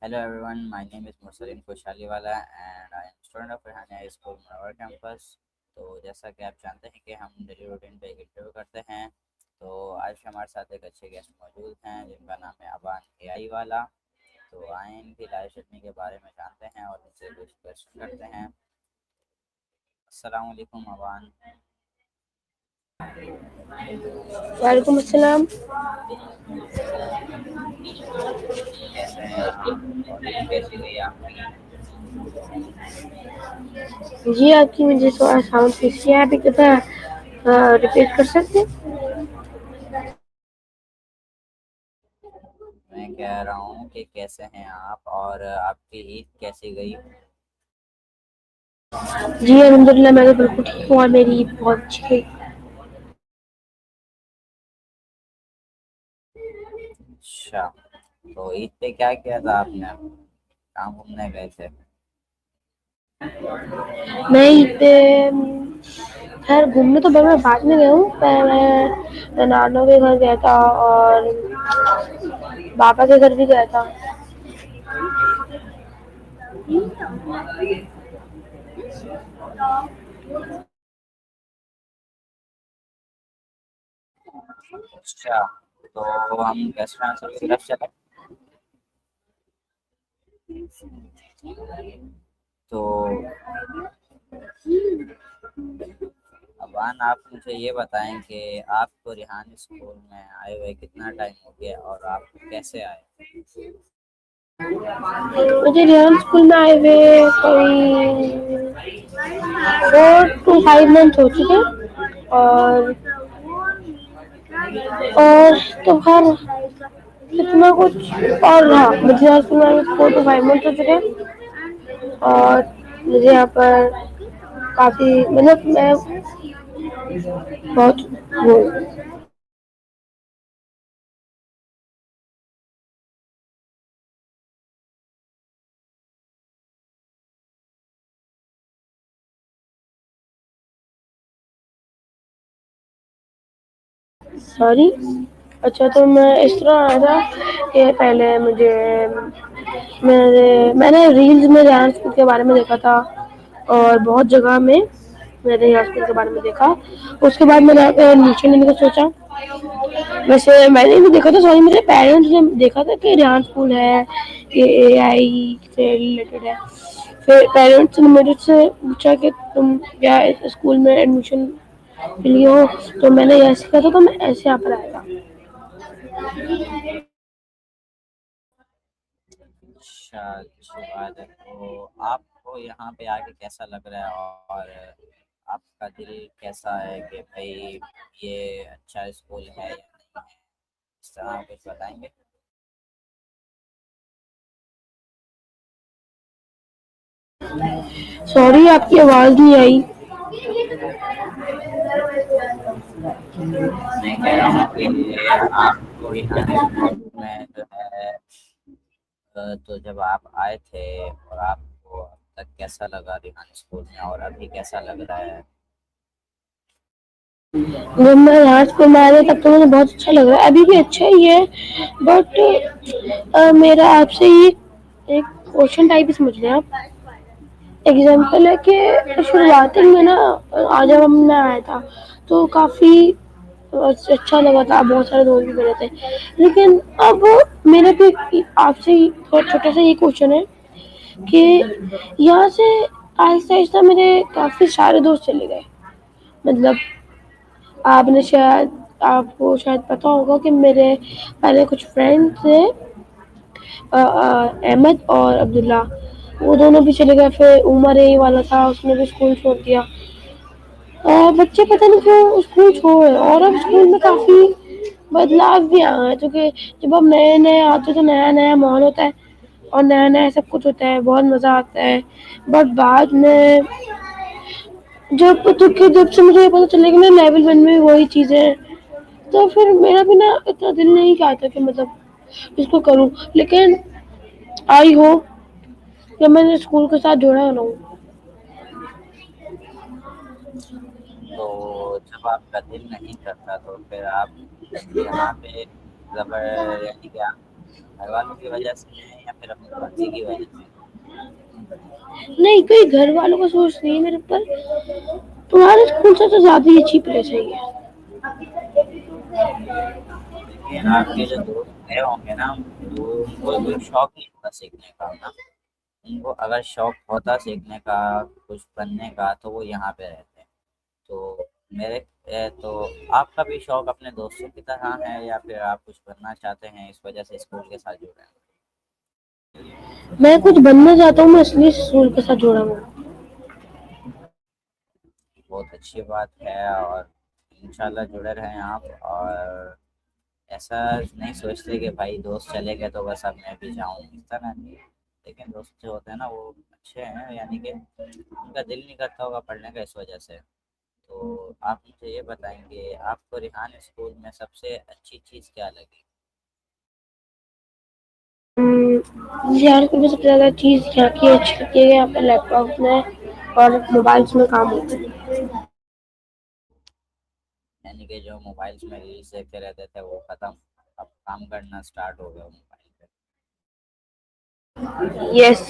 Hello everyone, my name is Mursaleen Khoshaliwala and I am student of Rehania School Marawa campus। तो जैसा कि आप जानते हैं कि हम डेली रूटीन पे एक इंटरव्यू करते हैं। तो आज हमारे साथ एक अच्छे गेस्ट मौजूद हैं जिनका नाम है अबान एआई वाला। तो आए इनकी लाइव स्ट्रीमिंग के बारे में जानते हैं और इनसे कुछ क्वेश्चन करते हैं। अस्सलाम वालेकुम अबान। वालेकुम अस्सलाम। कैसे हैं आप और ईद कैसी गई आपकी? जी, आपकी मुझे थोड़ा साउंड किसी है, आप एक दफ़ा रिपीट कर सकते हैं? मैं कह रहा हूँ कि कैसे हैं आप और आपकी ईद कैसी गई? जी, अल्हम्दुलिल्लाह मैं तो बिल्कुल ठीक हूँ और मेरी ईद बहुत अच्छी गई। अच्छा, तो ईद पे क्या किया था आपने? कहाँ घूमने गए थे? मैं ईद पे खैर घूमने तो मैं बाद में गया हूँ, मैं नानों के घर गया था और पापा के घर भी गया था। अच्छा, तो हम रेस्टोरेंट से की तरफ चले। तो अबान आप मुझे ये बताएं कि आपको रिहान स्कूल में आए हुए कितना टाइम हो गया और आप कैसे आए? मुझे रियान स्कूल में आए हुए कोई 4 to 5 मंथ हो चुके हैं और तो खैर इतना कुछ और रहा। मुझे यहाँ स्कूल में आए हुए 4 to 5 मंथ हो चुके हैं और मुझे यहाँ पर काफ़ी मतलब मैं बहुत वो सॉरी। अच्छा, तो मैं इस तरह आया था कि पहले मैंने रील्स में रियान स्कूल के बारे में देखा था और बहुत जगह में मैंने रियान स्कूल के बारे में देखा। उसके बाद मैंने नीचे लेने का सोचा। वैसे मैंने भी देखा था, सॉरी, मेरे पेरेंट्स ने देखा था कि रियान स्कूल है, ये एआई से रिलेटेड है। फिर पेरेंट्स ने मेरे से पूछा कि तुम क्या इस स्कूल में एडमिशन के लिए हो, तो मैंने ऐसे कहा था, तो मैं ऐसे यहाँ पर आया था। अच्छा, अच्छी बात है। तो आपको यहाँ पे आके कैसा लग रहा है और आपका दिल कैसा है कि भाई ये अच्छा स्कूल है या नहीं है? इस तरह कुछ बताएंगे? सॉरी, आपकी आवाज़ नहीं आई। मैं कह रहा हूँ कि आपको यहाँ में जो है तो जब आप आए थे और आपको अब तक कैसा लगा रिहान स्कूल में और अभी कैसा लग रहा है? जब मैं यहाँ स्कूल में आया था तब तो मुझे बहुत अच्छा लग रहा है, अभी भी अच्छा ही है। बट मेरा आपसे ये एक क्वेश्चन टाइप ही समझ लें आप। एग्जाम्पल है कि शुरुआती में ना, आज जब हम मैं आया था तो काफ़ी अच्छा लगा था, बहुत सारे दोस्त भी बने थे। लेकिन अब मेरा भी आपसे थोड़ा छोटा सा ये क्वेश्चन है कि यहाँ से आहिस्ता आहिस्ता मेरे काफ़ी सारे दोस्त चले गए। मतलब आपने शायद आपको शायद पता होगा कि मेरे पहले कुछ फ्रेंड थे, अहमद और अब्दुल्ला, वो दोनों भी चले गए। फिर उमर यही वाला था, उसने भी स्कूल छोड़ दिया। बच्चे पता नहीं क्यों स्कूल छोड़ रहे हैं और अब स्कूल में काफ़ी बदलाव भी आए हैं, क्योंकि जब हम नए नए आते तो नया नया माहौल होता है और नया नया सब कुछ होता है, बहुत मज़ा आता है। बट बाद में जब से मुझे ये पता चला कि मेरे लेवल 1 में वही चीज़ें हैं, तो फिर मेरा भी ना इतना दिल नहीं चाहता कि मतलब इसको करूँ। लेकिन आई होप कि मैं स्कूल के साथ जुड़ा रहूँ। तो जब आपका दिल नहीं करता तो फिर आप यहाँ पे मतलब यानी कि आप घर वालों की वजह से है या फिर अपनी मर्जी की वजह से? नहीं, कोई घर वालों का सोच नहीं है मेरे ऊपर। तुम्हारे स्कूल से तो ज्यादा ही अच्छी प्लेस है ये। लेकिन आपके जो दोस्त गए होंगे ना, वो उनको कोई शौक नहीं होगा सीखने का ना। उनको अगर शौक होता सीखने का, कुछ बनने का, तो वो यहाँ पे रहते। तो मेरे तो आपका भी शौक अपने दोस्तों की तरह है या फिर आप कुछ बनना चाहते हैं इस वजह से स्कूल के साथ जुड़े हैं? मैं कुछ बनना चाहता हूँ, मैं इसलिए स्कूल के साथ जुड़ा हूँ। बहुत अच्छी बात है, और इंशाल्लाह जुड़े रहें आप। और ऐसा नहीं सोचते कि भाई दोस्त चले गए तो बस अब मैं भी जाऊँ, इस तरह नहीं। लेकिन दोस्त जो होते हैं ना वो अच्छे हैं, यानी कि उनका दिल नहीं करता होगा पढ़ने का इस वजह से। तो आप मुझे ये बताएंगे आपको रिहान स्कूल में सबसे अच्छी चीज़ क्या लगी? यार को सबसे ज्यादा चीज यहाँ की अच्छी लगती है, यहाँ पे लैपटॉप में और मोबाइल्स में काम होता है। यानी कि जो मोबाइल्स में रील्स देखते रहते थे वो खत्म, अब काम करना स्टार्ट हो गया मोबाइल पे। यस।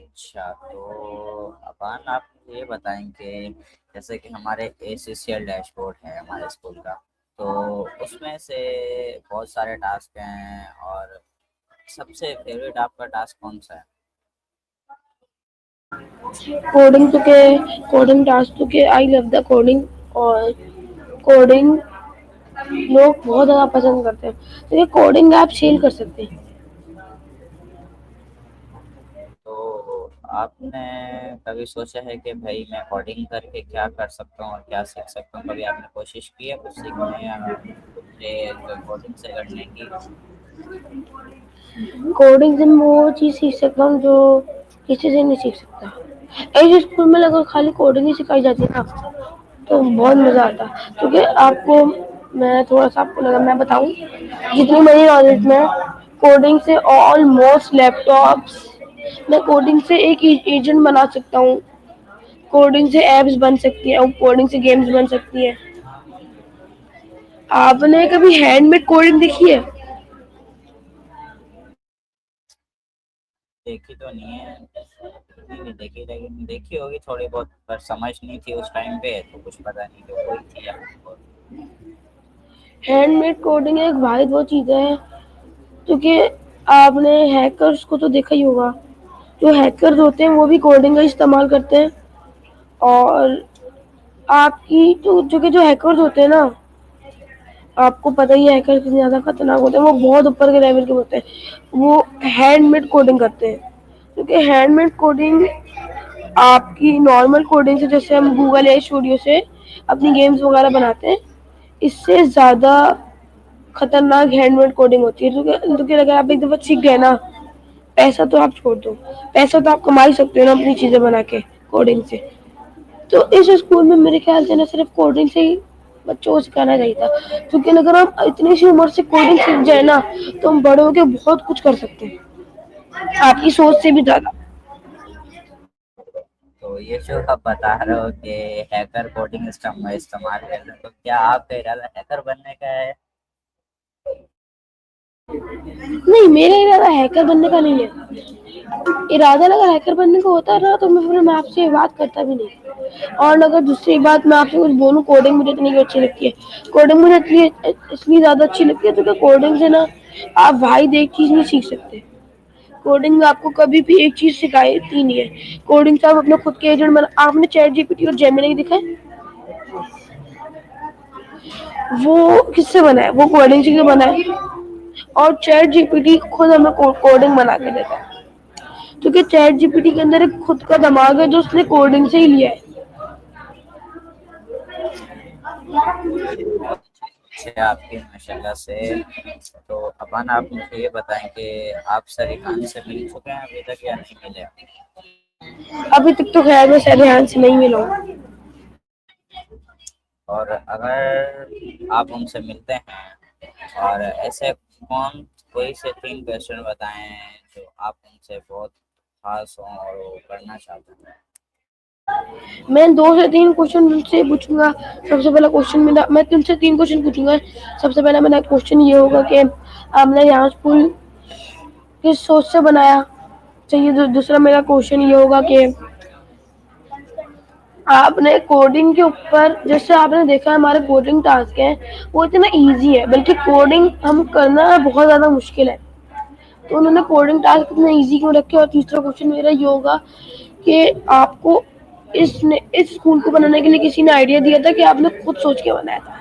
अच्छा, तो अपान आप मुझे ये बताएंगे, जैसे कि हमारे ACCL डैशबोर्ड है हमारे स्कूल का, तो उसमें से बहुत सारे टास्क हैं, और सबसे फेवरेट आपका टास्क कौन सा है? कोडिंग तो के कोडिंग टास्क तो के आई लव द कोडिंग। और कोडिंग लोग बहुत ज्यादा पसंद करते हैं, तो ये कोडिंग आप सेल कर सकते हैं। तो आपने कभी सोचा है कि भाई मैं कोडिंग करके क्या कर सकता हूँ और क्या सीख सकता हूँ? कभी आपने कोशिश की है कुछ सीखने या कुछ कोडिंग से करने की? कोडिंग से मैं वो चीज सीख सकता हूँ जो किसी से नहीं सीख सकता। ऐसे स्कूल में अगर खाली कोडिंग ही सिखाई जाती ना तो बहुत मजा आता। क्योंकि आपको मैं थोड़ा सा आपको लगा मैं बताऊं, जितनी मेरी नॉलेज में कोडिंग से ऑलमोस्ट लैपटॉप्स, मैं कोडिंग से एक एजेंट बना सकता हूँ, कोडिंग से एप्स बन सकती है और कोडिंग से गेम्स बन सकती है। आपने कभी हैंडमेड कोडिंग देखी है? देखी तो नहीं है, नहीं नहीं देखी, लेकिन देखी होगी थोड़ी बहुत, पर समझ नहीं थी उस टाइम पे, तो कुछ पता नहीं कि वही थी या कुछ और। हैंडमेड कोडिंग एक भाई वो चीज है, क्योंकि आपने हैकर्स को तो देखा ही होगा। जो हैकर्स होते हैं वो भी कोडिंग का इस्तेमाल करते हैं। और आपकी जो कि जो हैकर्स होते हैं ना, आपको पता ही है हैकर कितने ज्यादा खतरनाक होते हैं, वो बहुत ऊपर के लेवल के होते हैं। वो हैंडमेड कोडिंग करते हैं, क्योंकि हैंडमेड कोडिंग आपकी नॉर्मल कोडिंग से, जैसे हम गूगल ए स्टूडियो से अपनी गेम्स वगैरह बनाते हैं, इससे ज्यादा खतरनाक हैंडमेड कोडिंग होती है। क्योंकि अगर आप एक दफा सीख गए ना, पैसा तो आप छोड़ दो, पैसा तो आप कमा ही सकते हो ना अपनी चीजें बना के कोडिंग से। तो इस स्कूल में मेरे ख्याल से ना सिर्फ कोडिंग से ही बच्चों को सिखाना चाहिए था। क्योंकि अगर हम इतनी सी उम्र से कोडिंग सीख जाए ना तो हम बड़े होके बहुत कुछ कर सकते हैं, आपकी सोच से भी ज्यादा। तो ये जो आप बता रहे हो कि हैकर कोडिंग इस्तेमाल कर रहे हो, तो क्या आपका इरादा हैकर बनने का है? नहीं, मेरा इरादा हैकर बनने का नहीं है। इरादा अगर हैकर बनने का होता ना तो मैं आपसे बात करता भी नहीं। और अगर दूसरी बात मैं आपसे कुछ बोलूँ, कोडिंग मुझे इतनी अच्छी लगती है। कोडिंग मुझे इसलिए ज्यादा अच्छी लगती है क्योंकि कोडिंग से ना आप वाहिद एक चीज नहीं सीख सकते। कोडिंग में आपको कभी भी एक चीज सिखाई नहीं है। कोडिंग से आप अपने खुद के एजेंट बना। आपने चैट जीपीटी और जेमिनी दिखा है? वो किससे बना है? वो कोडिंग से बना है। और चैट जीपीटी खुद हमें कोडिंग बना के देता है, क्योंकि चैट जीपीटी के अंदर एक खुद का दिमाग है जो उसने कोडिंग से ही लिया है। ये बहुत अच्छी सोच है आपकी माशाल्लाह से। तो अबान आप मुझे ये बताएं कि आप सरीखान से मिल चुके हैं अभी तक या नहीं मिले? अभी तक तो खैर मैं सरेहान से नहीं मिला हूँ। और अगर आप उनसे मिलते हैं, और ऐसे कोई से 3 क्वेश्चन बताएं जो आप उनसे बहुत खास हों और वो करना चाहते हैं। मैं 2 से 3 क्वेश्चन तुमसे पूछूँगा। सबसे पहला क्वेश्चन मेरा, मैं तुमसे 3 क्वेश्चन पूछूँगा। सबसे पहला मेरा क्वेश्चन ये होगा कि आपने यहाँ स्कूल किस सोच से बनाया चाहिए। दूसरा मेरा क्वेश्चन ये होगा कि आपने कोडिंग के ऊपर, जैसे आपने देखा हमारे कोडिंग टास्क है वो इतना इजी है, बल्कि कोडिंग हम करना बहुत ज़्यादा मुश्किल है, तो उन्होंने कोडिंग टास्क इतना इजी क्यों रखे। और तीसरा क्वेश्चन मेरा ये होगा कि आपको इस स्कूल को बनाने के लिए किसी ने आइडिया दिया था कि आपने खुद सोच के बनाया था।